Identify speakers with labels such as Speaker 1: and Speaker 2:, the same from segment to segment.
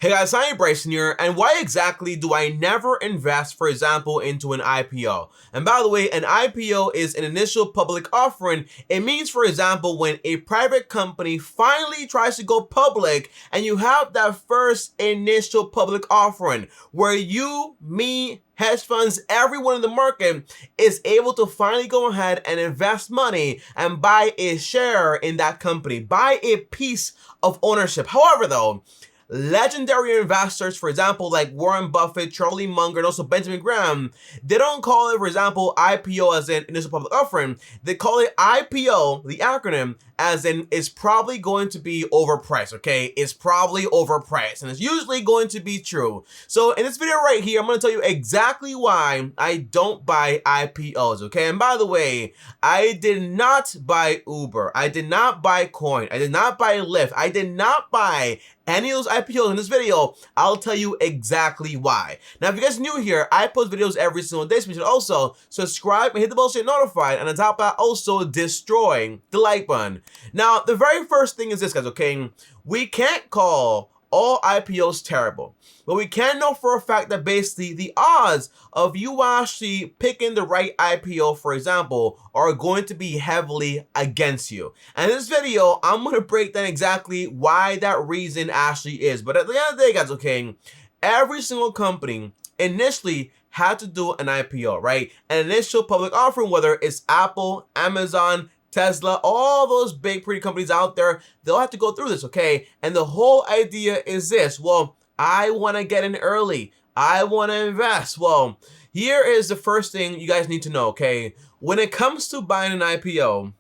Speaker 1: Hey guys, TommyBryson here, and why exactly do I never invest, for example, into an IPO? And by the way, an IPO is an initial public offering. It means, for example, when a private company finally tries to go public and you have that first initial public offering where you, me, hedge funds, everyone in the market is able to finally go ahead and invest money and buy a share in that company, buy a piece of ownership. However, though, legendary investors, for example, like Warren Buffett, Charlie Munger, and also Benjamin Graham, they don't call it, for example, IPO as in initial public offering. They call it IPO, the acronym, as in it's probably going to be overpriced, okay? It's probably overpriced, and it's usually going to be true. So in this video right here, I'm going to tell you exactly why I don't buy IPOs, okay? And by the way, I did not buy Uber. I did not buy Coin. I did not buy Lyft. I did not buy any of those IPOs in this video. I'll tell you exactly why. Now, if you guys are new here, I post videos every single day, so you should also subscribe and hit the bell so you're notified, and on top of that, also destroy the like button. Now, the very first thing is this, guys, okay? We can't call all IPOs terrible, but we can know for a fact that basically the odds of you actually picking the right IPO, for example, are going to be heavily against you. And in this video, I'm going to break down exactly why that reason actually is. But at the end of the day, guys, okay, every single company initially had to do an IPO, right? An initial public offering, whether it's Apple, Amazon, Tesla, all those big pretty companies out there, they'll have to go through this, okay? And the whole idea is this: well, I want to get in early. I want to invest. Well, here is the first thing you guys need to know, okay? When it comes to buying an IPO,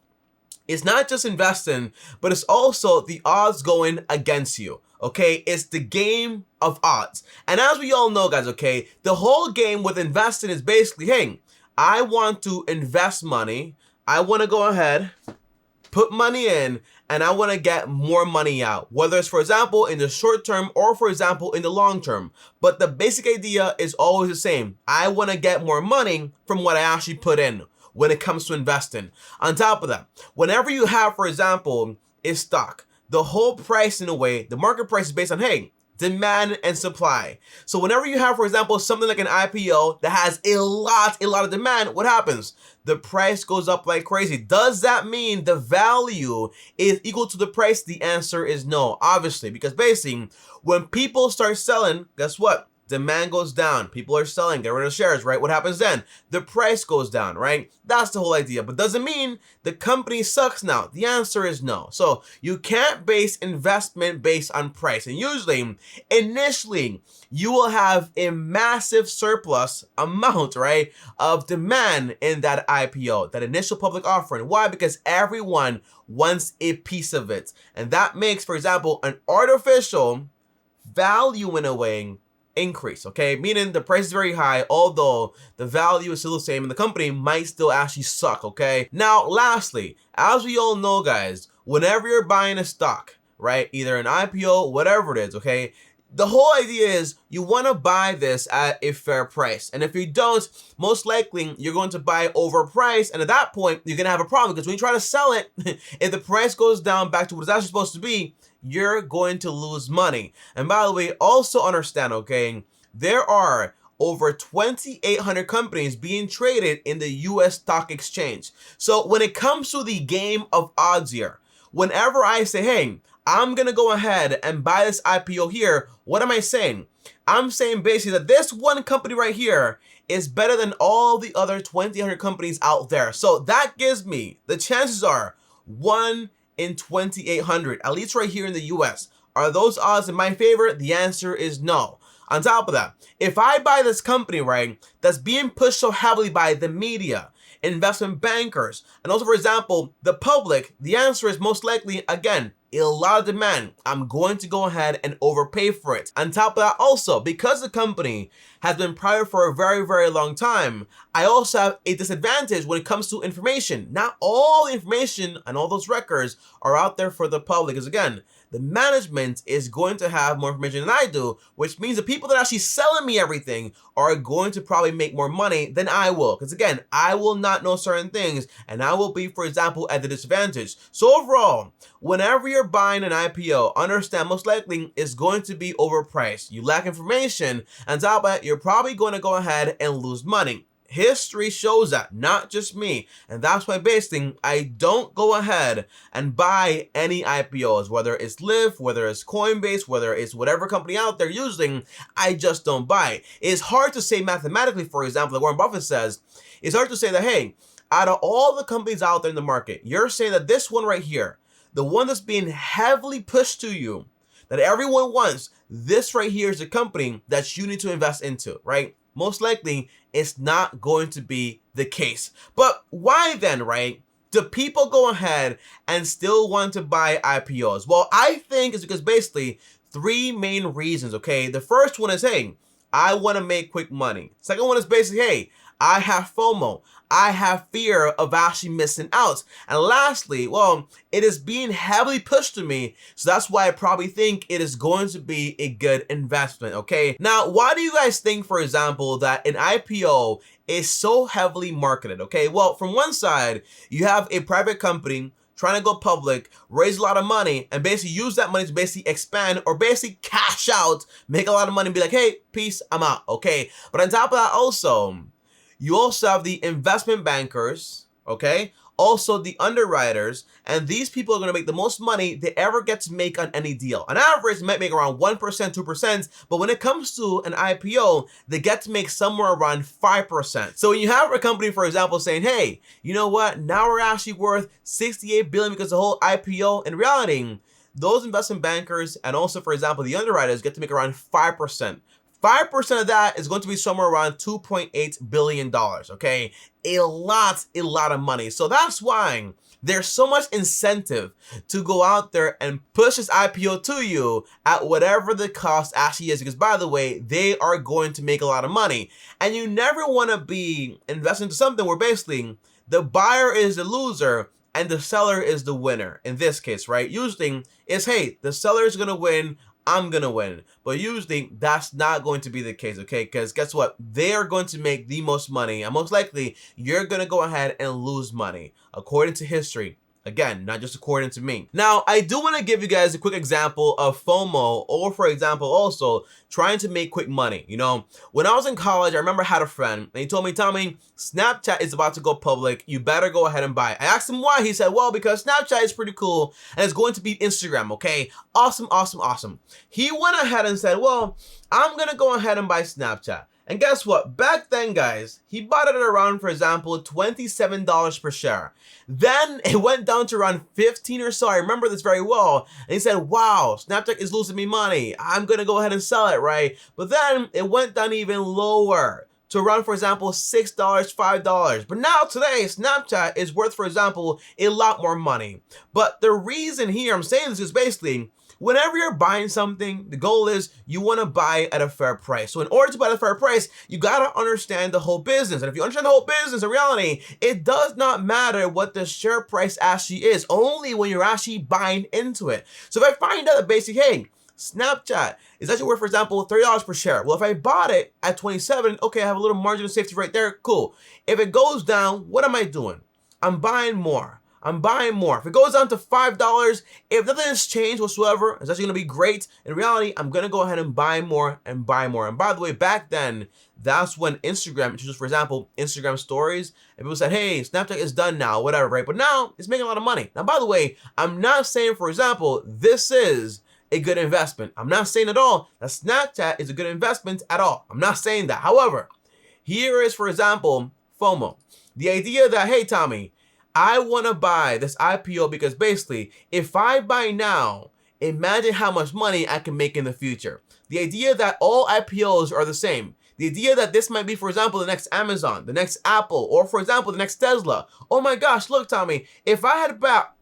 Speaker 1: it's not just investing, but it's also the odds going against you, okay? It's the game of odds. And as we all know, guys, okay, the whole game with investing is basically, hey, I want to invest money. I want to go ahead, put money in, and I want to get more money out, whether it's, for example, in the short term or, for example, in the long term. But the basic idea is always the same. I want to get more money from what I actually put in when it comes to investing. On top of that, whenever you have, for example, a stock, the whole price, in a way, the market price is based on, hey, demand and supply. So whenever you have, for example, something like an IPO that has a lot of demand, what happens? The price goes up like crazy. Does that mean the value is equal to the price? The answer is no, obviously, because basically when people start selling, guess what? Demand goes down. People are selling, get rid of shares, right? What happens then? The price goes down, right? That's the whole idea. But doesn't mean the company sucks now. The answer is no. So you can't base investment based on price. And usually, initially, you will have a massive surplus amount, right, of demand in that IPO, that initial public offering. Why? Because everyone wants a piece of it. And that makes, for example, an artificial value in a way increase, okay? Meaning the price is very high, although the value is still the same and the company might still actually suck, okay? Now, lastly, as we all know, guys, whenever you're buying a stock, right, either an IPO, whatever it is, okay, the whole idea is you want to buy this at a fair price. And if you don't, most likely you're going to buy overpriced. And at that point, you're going to have a problem because when you try to sell it, if the price goes down back to what it's actually supposed to be, you're going to lose money. And by the way, also understand, okay, there are over 2,800 companies being traded in the US stock exchange. So when it comes to the game of odds here, whenever I say, hey, I'm going to go ahead and buy this IPO here, what am I saying? I'm saying basically that this one company right here is better than all the other 2,800 companies out there. So that gives me, the chances are 1 in 2,800, at least right here in the US. Are those odds in my favor? The answer is no. On top of that, if I buy this company, right, that's being pushed so heavily by the media, investment bankers, and also, for example, the public, the answer is most likely, again, a lot of demand. I'm going to go ahead and overpay for it. On top of that, also, because the company has been private for a very long time, I also have a disadvantage when it comes to information. Not all the information and all those records are out there for the public, because again, the management is going to have more information than I do, which means the people that are actually selling me everything are going to probably make more money than I will. Because again, I will not know certain things and I will be, for example, at the disadvantage. So overall, whenever you're buying an IPO, understand most likely it's going to be overpriced. You lack information, and top of that, you're probably going to go ahead and lose money. History shows that, not just me. And that's why basically I don't go ahead and buy any IPOs, whether it's Lyft, whether it's Coinbase, whether it's whatever company out there using, I just don't buy it. It's hard to say mathematically, for example, like Warren Buffett says, it's hard to say that, hey, out of all the companies out there in the market, you're saying that this one right here, the one that's being heavily pushed to you, that everyone wants, this right here is a company that you need to invest into, right? Most likely, it's not going to be the case. But why then, right? Do people go ahead and still want to buy IPOs? Well, I think it's because basically 3 main reasons, okay? The first one is, hey, I want to make quick money. Second one is basically, hey, I have FOMO. I have fear of actually missing out. And lastly, well, it is being heavily pushed to me, so that's why I probably think it is going to be a good investment, okay? Now, why do you guys think, for example, that an IPO is so heavily marketed, okay? Well, from one side, you have a private company trying to go public, raise a lot of money, and basically use that money to basically expand or basically cash out, make a lot of money, and be like, hey, peace, I'm out, okay? But on top of that also, you also have the investment bankers, okay? Also the underwriters, and these people are going to make the most money they ever get to make on any deal. On average, they might make around 1%, 2%, but when it comes to an IPO, they get to make somewhere around 5%. So when you have a company, for example, saying, hey, you know what, now we're actually worth $68 billion because of the whole IPO, in reality, those investment bankers and also, for example, the underwriters get to make around 5%. 5% of that is going to be somewhere around $2.8 billion, okay? A lot of money. So that's why there's so much incentive to go out there and push this IPO to you at whatever the cost actually is, because by the way, they are going to make a lot of money. And you never want to be investing into something where basically the buyer is the loser and the seller is the winner. In this case, right? Usually it's, hey, the seller is going to win, I'm gonna win. But usually that's not going to be the case, okay? Because guess what? They are going to make the most money, and most likely you're gonna go ahead and lose money, according to history. Again, not just according to me. Now, I do want to give you guys a quick example of FOMO, or for example, also trying to make quick money. You know, when I was in college, I remember I had a friend and he told me, Tommy, Snapchat is about to go public. You better go ahead and buy it. I asked him why. He said, well, because Snapchat is pretty cool and it's going to be Instagram, okay? Awesome, awesome, awesome. He went ahead and said, well, I'm going to go ahead and buy Snapchat. And guess what? Back then, guys, he bought it at around, for example, $27 per share. Then it went down to around 15 or so. I remember this very well. And he said, wow, Snapchat is losing me money. I'm going to go ahead and sell it, right? But then it went down even lower to around, for example, $6, $5. But now today, Snapchat is worth, for example, a lot more money. But the reason here I'm saying this is basically, whenever you're buying something, the goal is you want to buy at a fair price. So in order to buy at a fair price, you got to understand the whole business. And if you understand the whole business, in reality, it does not matter what the share price actually is, only when you're actually buying into it. So if I find out that basically, hey, Snapchat is actually worth, for example, $30 per share. Well, if I bought it at 27, okay, I have a little margin of safety right there, cool. If it goes down, what am I doing? I'm buying more. I'm buying more. If it goes down to $5, if nothing has changed whatsoever, it's actually going to be great. In reality, I'm going to go ahead and buy more and buy more. And by the way, back then, that's when Instagram introduced, for example, Instagram stories. And people said, hey, Snapchat is done now, whatever, right? But now it's making a lot of money. Now, by the way, I'm not saying, for example, this is a good investment. I'm not saying at all that Snapchat is a good investment at all. I'm not saying that. However, here is, for example, FOMO. The idea that, hey, Tommy, I want to buy this IPO because basically, if I buy now, imagine how much money I can make in the future. The idea that all IPOs are the same. The idea that this might be, for example, the next Amazon, the next Apple, or for example, the next Tesla. Oh my gosh, look, Tommy, if I had bought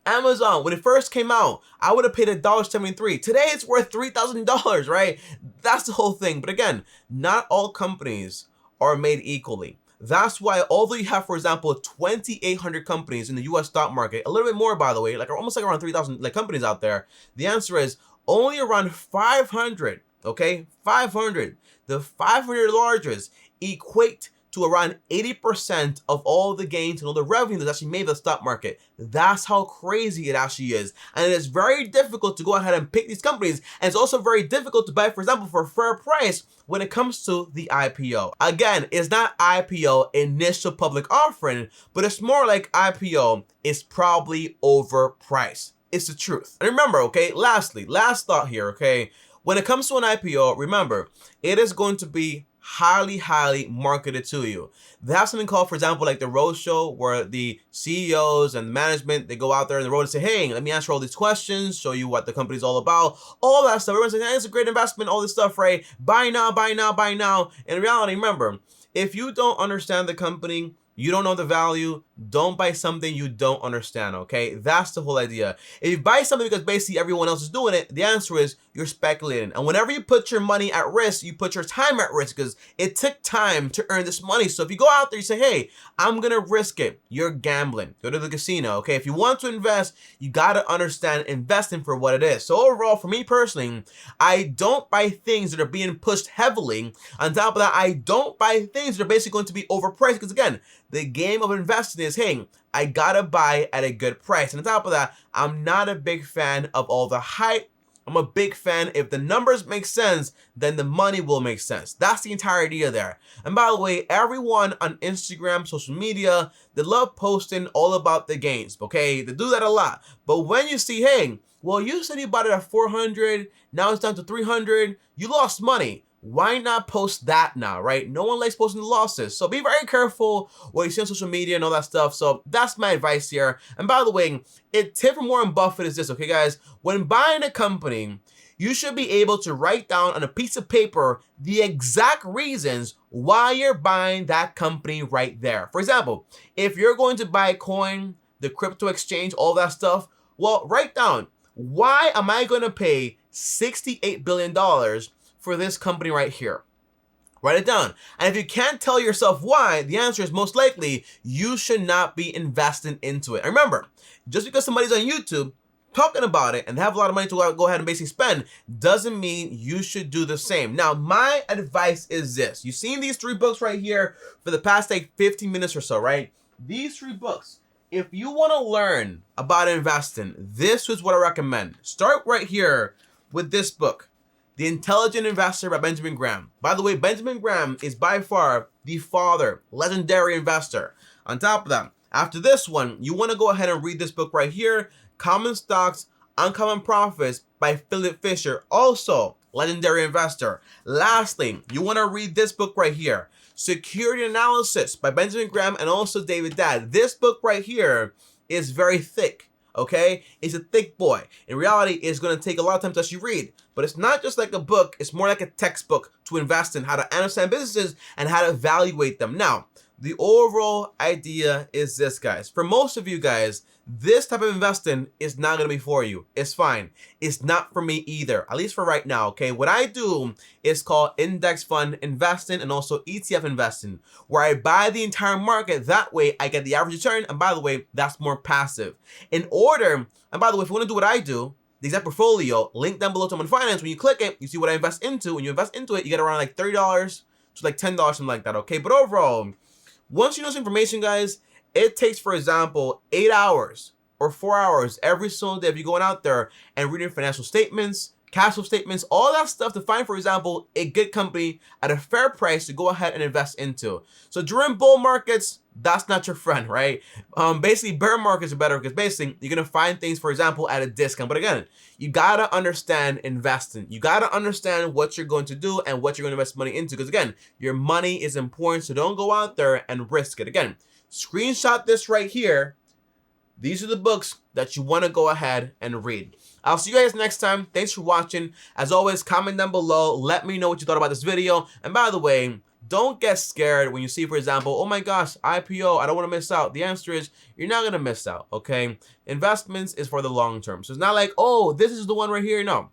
Speaker 1: Amazon, when it first came out, I would have paid $1.73. Today, it's worth $3,000, right? That's the whole thing. But again, not all companies are made equally. That's why although you have, for example, 2,800 companies in the US stock market, a little bit more by the way, like almost like around 3,000 like companies out there, the answer is only around 500, okay? 500. The 500 largest equate to around 80% of all the gains and all the revenue that's actually made in the stock market. That's how crazy it actually is. And it is very difficult to go ahead and pick these companies. And it's also very difficult to buy, for example, for a fair price when it comes to the IPO. Again, it's not IPO, initial public offering, but it's more like IPO is probably overpriced. It's the truth. And remember, okay, lastly, last thought here, okay, when it comes to an IPO, remember, it is going to be highly marketed to you. They have something called, for example, like the roadshow, where the CEOs and management, they go out there on the road and say, hey, let me answer all these questions, show you what the company's all about, all that stuff. Everyone's saying, hey, it's a great investment, all this stuff, right? Buy now, buy now, buy now. In reality, remember, if you don't understand the company, you don't know the value, don't buy something you don't understand, okay? That's the whole idea. If you buy something because basically everyone else is doing it, the answer is you're speculating. And whenever you put your money at risk, you put your time at risk because it took time to earn this money. So if you go out there, you say, hey, I'm gonna risk it, you're gambling. Go to the casino, okay? If you want to invest, you gotta understand investing for what it is. So overall, for me personally, I don't buy things that are being pushed heavily. On top of that, I don't buy things that are basically going to be overpriced because again, the game of investing is, hey, I gotta buy at a good price. And on top of that, I'm not a big fan of all the hype. I'm a big fan, if the numbers make sense, then the money will make sense. That's the entire idea there. And by the way, everyone on Instagram, social media, they love posting all about the gains, okay? They do that a lot. But when you see, hey, well, you said you bought it at 400, now it's down to 300, you lost money. Why not post that now, right? No one likes posting the losses. So be very careful what you see on social media and all that stuff. So that's my advice here. And by the way, a tip from Warren Buffett is this, okay, guys? When buying a company, you should be able to write down on a piece of paper the exact reasons why you're buying that company right there. For example, if you're going to buy a coin, the crypto exchange, all that stuff, well, write down, why am I going to pay $68 billion for this company right here? Write it down. And if you can't tell yourself why, the answer is most likely you should not be investing into it. And remember, just because somebody's on YouTube talking about it and they have a lot of money to go ahead and basically spend doesn't mean you should do the same. Now, my advice is this. You've seen these 3 books right here for the past like 15 minutes or so, right? These 3 books. If you want to learn about investing, this is what I recommend. Start right here with this book, The Intelligent Investor by Benjamin Graham. By the way, Benjamin Graham is by far the father, legendary investor. On top of that, after this one, you want to go ahead and read this book right here, Common Stocks, Uncommon Profits by Philip Fisher, also legendary investor. Lastly, you want to read this book right here, Security Analysis by Benjamin Graham and also David Dadd. This book right here is very thick, okay? It's a thick boy. In reality, it's going to take a lot of time to actually read. But it's not just like a book, it's more like a textbook to invest in, how to understand businesses and how to evaluate them. Now, the overall idea is this, guys. For most of you guys, this type of investing is not going to be for you. It's fine. It's not for me either, at least for right now, okay? What I do is called index fund investing and also ETF investing, where I buy the entire market. That way, I get the average return. And by the way, that's more passive. And by the way, if you want to do what I do, the exact portfolio, link down below to my finance. When you click it, you see what I invest into. When you invest into it, you get around like $30 to like $10, something like that, okay? But overall, once you know this information, guys, it takes, for example, 8 hours or 4 hours every single day if you're going out there and reading financial statements, cash flow statements, all that stuff to find, for example, a good company at a fair price to go ahead and invest into. So during bull markets, that's not your friend, right? Basically, bear markets are better because basically you're going to find things, for example, at a discount. But again, you got to understand investing. You got to understand what you're going to do and what you're going to invest money into. Because again, your money is important. So don't go out there and risk it. Again, screenshot this right here. These are the books that you want to go ahead and read. I'll see you guys next time. Thanks for watching. As always, comment down below. Let me know what you thought about this video. And by the way, don't get scared when you see, for example, oh my gosh, IPO, I don't want to miss out. The answer is you're not going to miss out, okay? Investments is for the long term. So it's not like, oh, this is the one right here. No.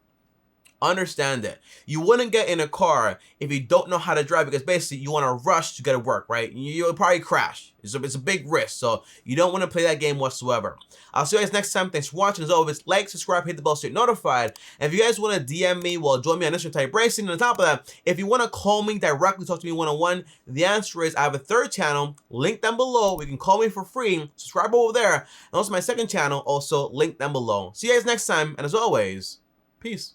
Speaker 1: Understand it. You wouldn't get in a car if you don't know how to drive, because basically you want to rush to get to work, right? You'll probably crash. It's a big risk, so you don't want to play that game whatsoever. I'll see you guys next time. Thanks for watching. As always, like, subscribe, hit the bell so you're notified. And if you guys want to DM me, well, join me on Instagram, TommyBryson. And on top of that, if you want to call me directly, talk to me one-on-one, the answer is I have a third channel, link down below. You can call me for free. Subscribe over there. And also my second channel, also link down below. See you guys next time. And as always, peace.